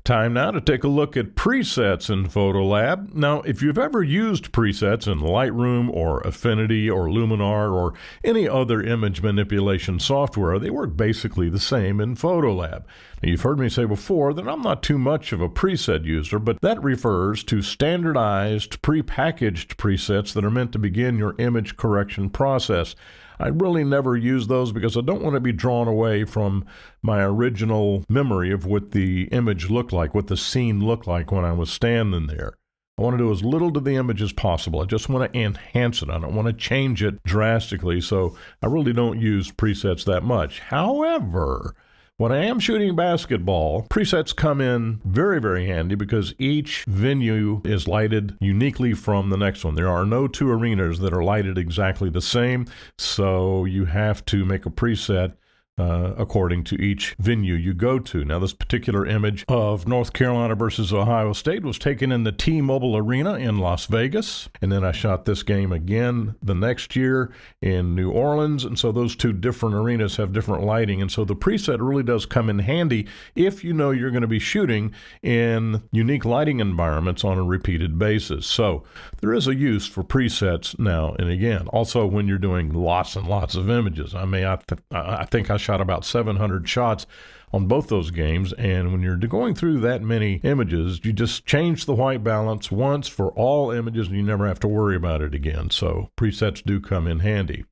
Time now to take a look at presets in PhotoLab. Now, if you've ever used presets in Lightroom or Affinity or Luminar or any other image manipulation software, they work basically the same in PhotoLab. Now, you've heard me say before that I'm not too much of a preset user, but that refers to standardized, prepackaged presets that are meant to begin your image correction process. I really never use those because I don't want to be drawn away from my original memory of what the image looked like, what the scene looked like when I was standing there. I want to do as little to the image as possible. I just want to enhance it. I don't want to change it drastically, so I really don't use presets that much. However, when I am shooting basketball, presets come in very, very handy because each venue is lighted uniquely from the next one. There are no two arenas that are lighted exactly the same, so you have to make a preset according to each venue you go to. Now, this particular image of North Carolina versus Ohio State was taken in the T-Mobile Arena in Las Vegas, and then I shot this game again the next year in New Orleans, and so those two different arenas have different lighting, and so the preset really does come in handy if you know you're going to be shooting in unique lighting environments on a repeated basis. So there is a use for presets now and again. Also, when you're doing lots and lots of images. I think I shot about 700 shots on both those games, and when you're going through that many images, you just change the white balance once for all images and you never have to worry about it again. So presets do come in handy.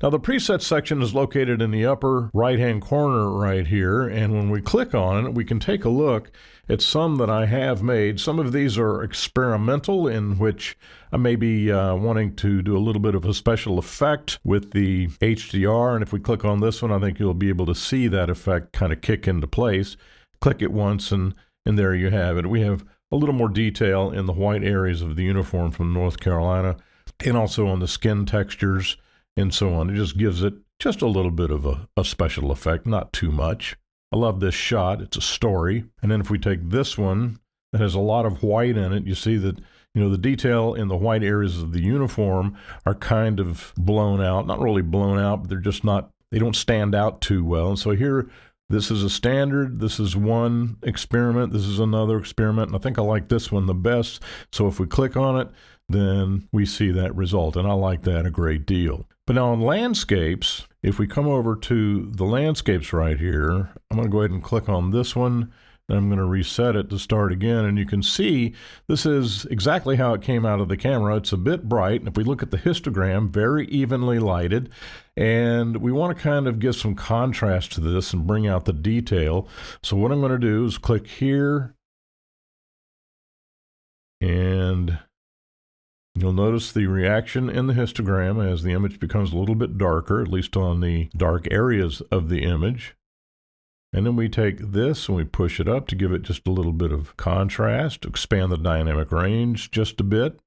Now, the presets section is located in the upper right-hand corner right here, and when we click on it, we can take a look at some that I have made. Some of these are experimental, in which I may be wanting to do a little bit of a special effect with the HDR, and if we click on this one, I think you'll be able to see that effect kind of kick into place. Click it once, and there you have it. We have a little more detail in the white areas of the uniform from North Carolina, and also on the skin textures and so on. It just gives it just a little bit of a special effect, not too much. I love this shot. It's a story. And then if we take this one that has a lot of white in it, you see that, the detail in the white areas of the uniform are kind of blown out. Not really blown out, but they're just not, they don't stand out too well. And so here, this is a standard. This is one experiment. This is another experiment. And I think I like this one the best. So if we click on it, then we see that result, and I like that a great deal. But now on landscapes, if we come over to the landscapes right here, I'm going to go ahead and click on this one, and I'm going to reset it to start again, and you can see this is exactly how it came out of the camera. It's a bit bright, and if we look at the histogram, very evenly lighted, and we want to kind of give some contrast to this and bring out the detail. So what I'm going to do is click here, and you'll notice the reaction in the histogram as the image becomes a little bit darker, at least on the dark areas of the image. And then we take this and we push it up to give it just a little bit of contrast, to expand the dynamic range just a bit.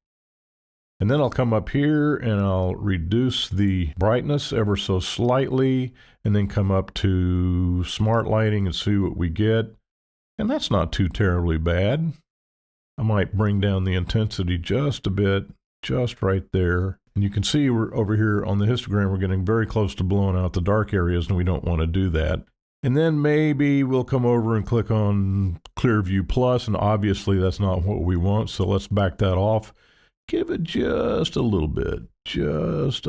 And then I'll come up here and I'll reduce the brightness ever so slightly, and then come up to smart lighting and see what we get. And that's not too terribly bad. I might bring down the intensity just a bit, just right there. And you can see we're over here on the histogram, we're getting very close to blowing out the dark areas, and we don't want to do that. And then maybe we'll come over and click on Clear View Plus, and obviously that's not what we want, so let's back that off. Give it just a little bit, just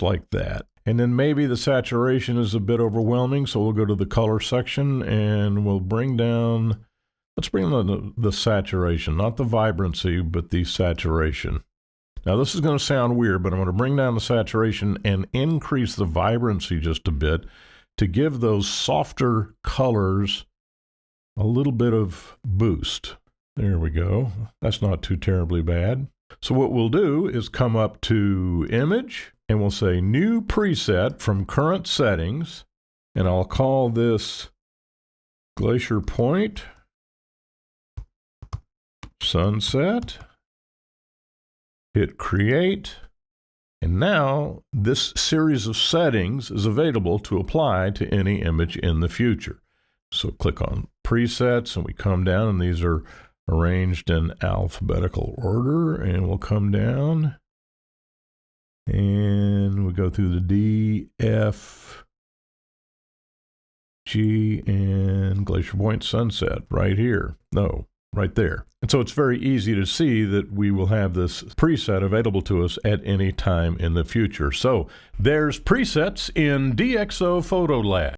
like that. And then maybe the saturation is a bit overwhelming, so we'll go to the color section and we'll bring down, let's bring down the saturation, not the vibrancy, but the saturation. Now, this is going to sound weird, but I'm going to bring down the saturation and increase the vibrancy just a bit to give those softer colors a little bit of boost. There we go. That's not too terribly bad. So what we'll do is come up to Image, and we'll say New Preset from Current Settings, and I'll call this Glacier Point Sunset. Hit Create, and now this series of settings is available to apply to any image in the future. So click on Presets, and we come down, and these are arranged in alphabetical order, and we'll come down, and we go through the D, F, G and Glacier Point Sunset right here. No, right there. And so it's very easy to see that we will have this preset available to us at any time in the future. So there's presets in DxO PhotoLab.